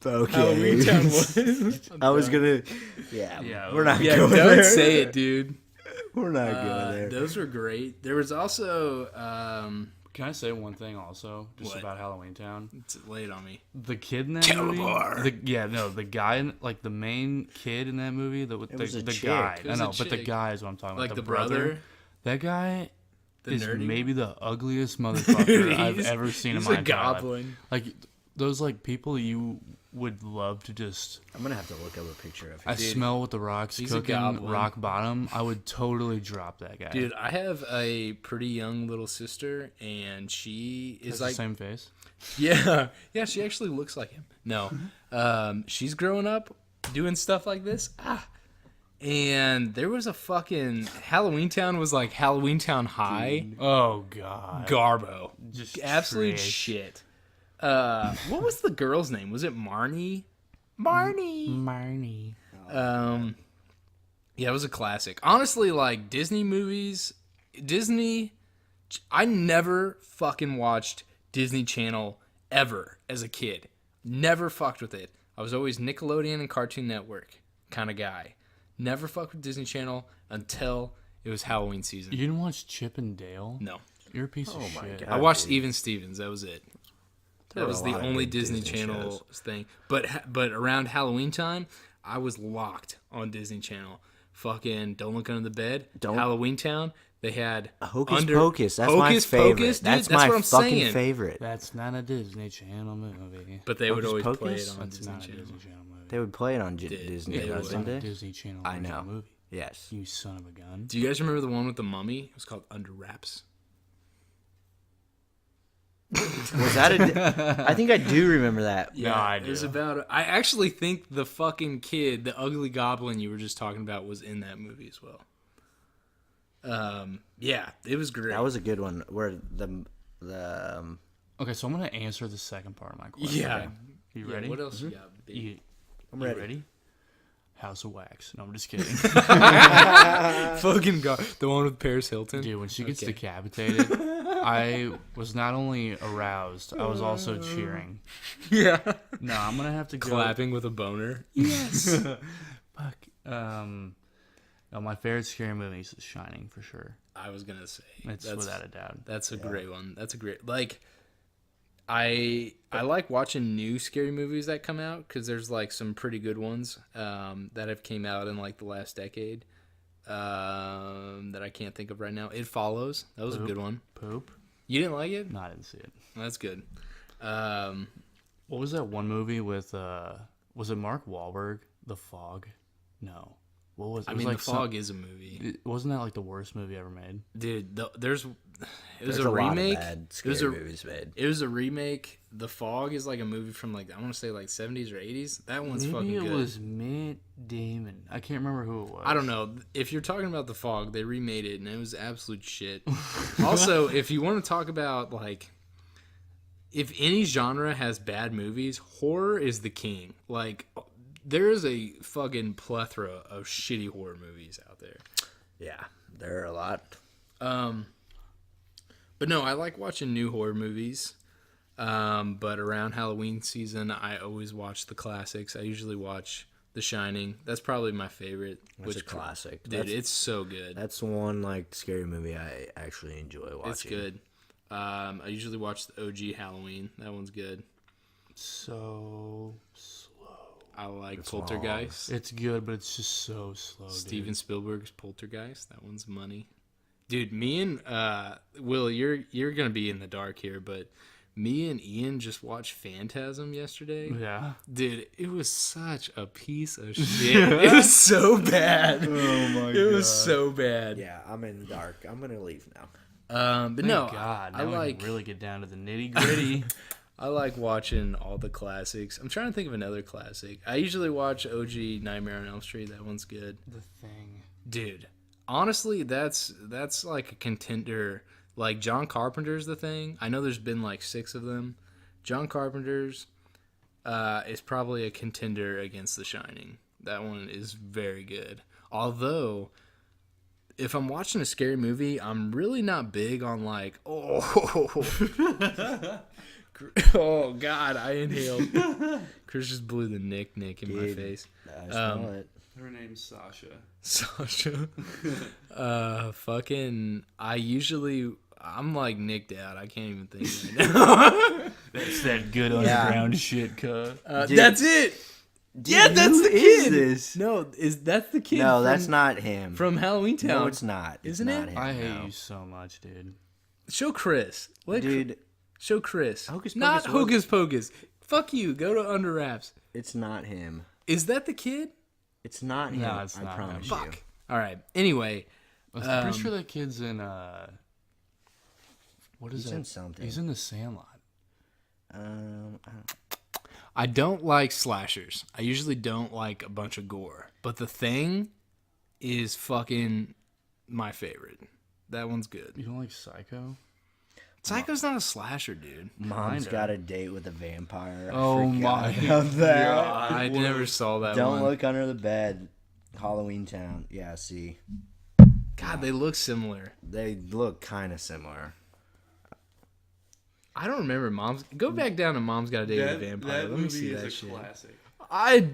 Okay. Halloween Town was. I was gonna. Yeah, Yeah, we're not Yeah, going don't there. say it, dude. We're not going there. Those were great. There was also Can I say one thing also, just What? about Halloween Town? it's late on me. The kid in that movie, the guy, like the main kid in that movie, was a the chick. guy. It I was a know, but the chick. guy is what I'm talking Like about. the brother, That guy the is nerdy maybe one? the ugliest motherfucker I've He's- ever seen in he's my a entire life. goblin. Like those like people you would love to just. I'm gonna have to look up a picture of him. I smell what the rocks he's a cooking, goblin. rock bottom. I would totally drop that guy. Dude, I have a pretty young little sister, and she is Has like, the same face. yeah, she actually looks like him. No, she's growing up doing stuff like this. And there was a fucking Halloween Town was like Halloween Town High. Oh god, Garbo. just Absolute trash. shit. What was the girl's name? Was it Marnie? Marnie. Marnie. Yeah, it was a classic. Honestly, like Disney movies, I never fucking watched Disney Channel ever as a kid. Never fucked with it. I was always Nickelodeon and Cartoon Network kind of guy. Never fucked with Disney Channel until it was Halloween season. You didn't watch Chip and Dale? No. You're a piece of my shit. God. I watched dude. Even Stevens. That was it. There That were was a the lot of only good Disney Disney Channel shows. thing. But around Halloween time, I was locked on Disney Channel. Fucking Don't Look Under the Bed, Halloween Town. They had Hocus Pocus. That's my Hocus favorite. Pocus, dude. That's That's my what I'm fucking saying. favorite. That's not a Disney Channel movie. But they would Hocus always play Pocus? it on That's Disney not a Channel. Disney Channel movie. They would play it on Disney, Yeah, That's wouldn't not a they? Disney Channel I original know. movie. Yes. You son of a gun. Do you guys remember the one with the mummy? It was called Under Wraps. Was that I think I do remember that. No, I It was do. about. I actually think the fucking kid, the ugly goblin you were just talking about, was in that movie as well. Yeah, it was great. That was a good one. Where the Okay, so I'm gonna answer the second part of my question. Yeah. okay? You Yeah, ready? what else you got? B? You, I'm you ready. ready? House of Wax. No, I'm just kidding. Fucking god, the one with Paris Hilton. Dude, when she gets Okay. decapitated, I was not only aroused, I was also cheering. Yeah, No, I'm gonna have to go. clapping with a boner. Fuck. No, my favorite scary movie is The Shining for sure. I was gonna say It's without a doubt. That's a great one. That's a great like. I like watching new scary movies that come out because there's like some pretty good ones that have came out in like the last decade that I can't think of right now. It Follows. That was a good one. Poop? You didn't like it? No, I didn't see it. That's good. What was that one movie with? Was it Mark Wahlberg? The Fog? No. What was? It I was mean, like The Fog is a movie, wasn't that like the worst movie ever made? dude. It was there's a a lot of remake. bad It was scary a movies made. It was a remake. The Fog is like a movie from like I want to say like 70s or 80s. That one's fucking Maybe it good. was Matt Damon. I can't remember who it was. I don't know. If you're talking about The Fog, they remade it and it was absolute shit. Also, if you want to talk about like if any genre has bad movies, horror is the king. Like there is a fucking plethora of shitty horror movies out there. Yeah, there are a lot. But no, I like watching new horror movies. But around Halloween season, I always watch the classics. I usually watch The Shining. That's probably my favorite. That's a classic. Dude, it's so good. That's one like scary movie I actually enjoy watching. It's good. I usually watch the OG Halloween. That one's good. So slow. I like Poltergeist. It's good, but it's just so slow. Steven Spielberg's Poltergeist. That one's money. Dude, me and Will, you're gonna be in the dark here, but me and Ian just watched Phantasm yesterday. Dude. Yeah. Dude, it was such a piece of shit. It was so bad. Oh my god. It was so bad. Yeah, I'm in the dark. I'm gonna leave now. But Thank no, God. I Now we like can really get down to the nitty gritty. I like watching all the classics. I'm trying to think of another classic. I usually watch OG Nightmare on Elm Street. That one's good. The Thing. Dude, honestly, that's like a contender. Like John Carpenter's The Thing. I know there's been like 6 of them. John Carpenter's is probably a contender against The Shining. That one is very good. Although, if I'm watching a scary movie, I'm really not big on like, oh God, I inhaled. Chris just blew the nick in my face. I smell it. Her name's Sasha. Sasha. I'm like nicked out. I can't even think right now. That's that good underground shit, cuz. That's it. Yeah, that's the kid. This? No, that's the kid. No, from, that's not him. from Halloween Town. No, it's not. It's Isn't not it? Him, I hate no. you so much, dude. Show Chris. Dude, Show Chris. Hocus Not Pocus Hocus Pocus. Fuck you. Go to Under Wraps. it's not him. Is that the kid? It's not him. No, it's I not promise him. you. Fuck. All right. Anyway, I'm pretty sure that kid's in what is He's that? in something. He's in The Sandlot. I don't like slashers. I usually don't like a bunch of gore. But The Thing is fucking my favorite. That one's good. You don't like Psycho? Psycho's not a slasher, dude. Mom's Kinda. Got a Date with a Vampire. I Oh forgot my about that. I never saw that Don't one. Look Under the Bed. Halloween Town. Yeah, see. God, they look similar. They look kind of similar. I don't remember Mom's. Go back down to Mom's Got a Date with a Vampire. Let me see that shit. classic. I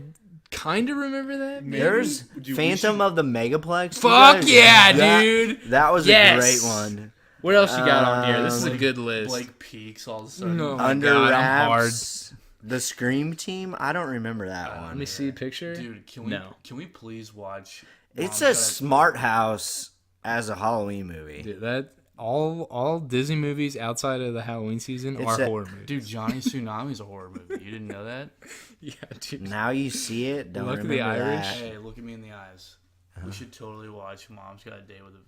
kind of remember that. Maybe. There's Phantom of the Megaplex. You Fuck guys- yeah, that- dude. That was Yes. a great one. What else you got on here? This is a good list. Blake Peaks all of a sudden. No. Oh my Under God, I'm Wraps. The Scream Team. I don't remember that one. Let me see a picture. Dude, can we please watch? It's Mom's a Got smart house as a Halloween movie. Dude, that all Disney movies outside of the Halloween season It's are a- horror movies. Dude, Johnny Tsunami's a horror movie. You didn't know that? Yeah, dude. Now you see it. Don't Luck of remember the Irish. that. Hey, look at me in the eyes. We should totally watch Mom's Got a Date with a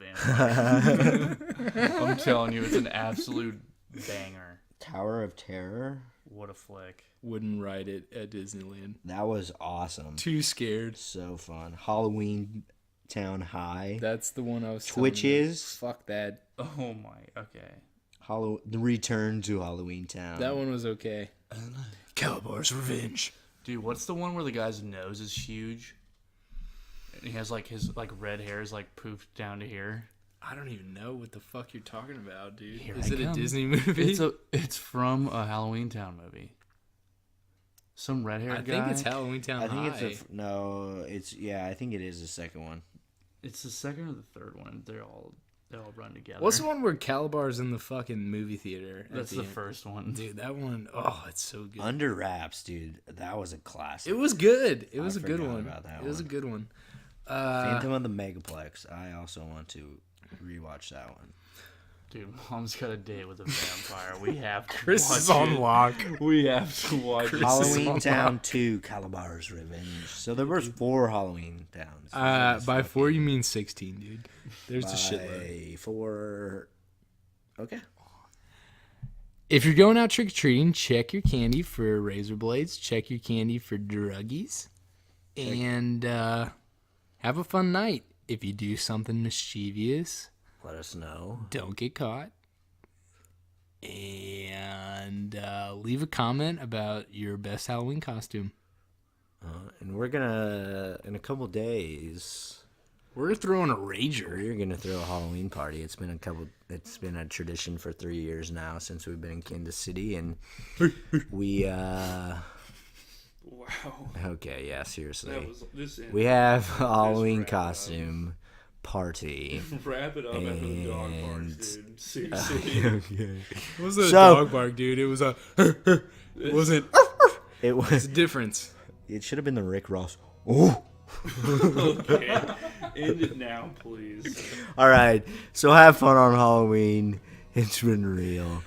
Vampire. I'm telling you, it's an absolute banger. Tower of Terror. What a flick. Wouldn't ride it at Disneyland. That was awesome. Too scared. So fun. Halloween Town High. That's the one I was. telling you. Twitches. Fuck that. Oh my, okay. The Return to Halloween Town. That one was okay. Calabar's Revenge. Dude, what's the one where the guy's nose is huge? And he has like his red hair is like poofed down to here. I don't even know what the fuck you're talking about, dude. Here Is I it a come. Disney movie? It's from a Halloween Town movie. Some red haired I guy. think it's Halloween Town I think High. I think it is the second one. It's the second or the third one. They all run together. What's the one where Calabar's in the fucking movie theater? at That's the end? first one. Dude, that one, oh, it's so good. Under Wraps, dude. That was a classic. It was good. It was I a good forgot one. about that It was a one. good one. Phantom of the Megaplex. I also want to rewatch that one. Dude, Mom's Got a Date with a Vampire. We have to Chris watch is on it. lock. We have to watch it. Halloween Town 2, Calabar's Revenge. So there was 4 Halloween Towns. By 4 you mean 16, dude. There's a shitload. By 4. Okay. If you're going out trick or treating, check your candy for razor blades. Check your candy for druggies, and have a fun night. If you do something mischievous, Let us know. don't get caught. And leave a comment about your best Halloween costume. And we're gonna, in a couple days, We're throwing a rager. we're gonna throw a Halloween party. It's been a tradition for 3 years now since we've been in Kansas City, and we Wow. okay, yeah, seriously. This We have a Halloween wrap it up. costume party. Wrap it up after the dog And- barks, dude. Seriously. Okay. It wasn't a So- dog bark, dude. It was a. It wasn't. It It's was. a difference. It should have been the Rick Ross. Oh. Okay. End it now, please. All right. So have fun on Halloween. It's been real.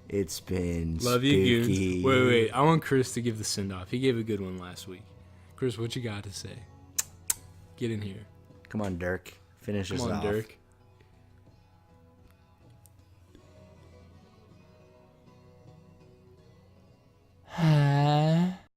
It's been Love spooky. you, goons. Wait. I want Chris to give the send off. He gave a good one last week. Chris, what you got to say? Get in here. Come on, Dirk. Finish Come us on, off. Dirk.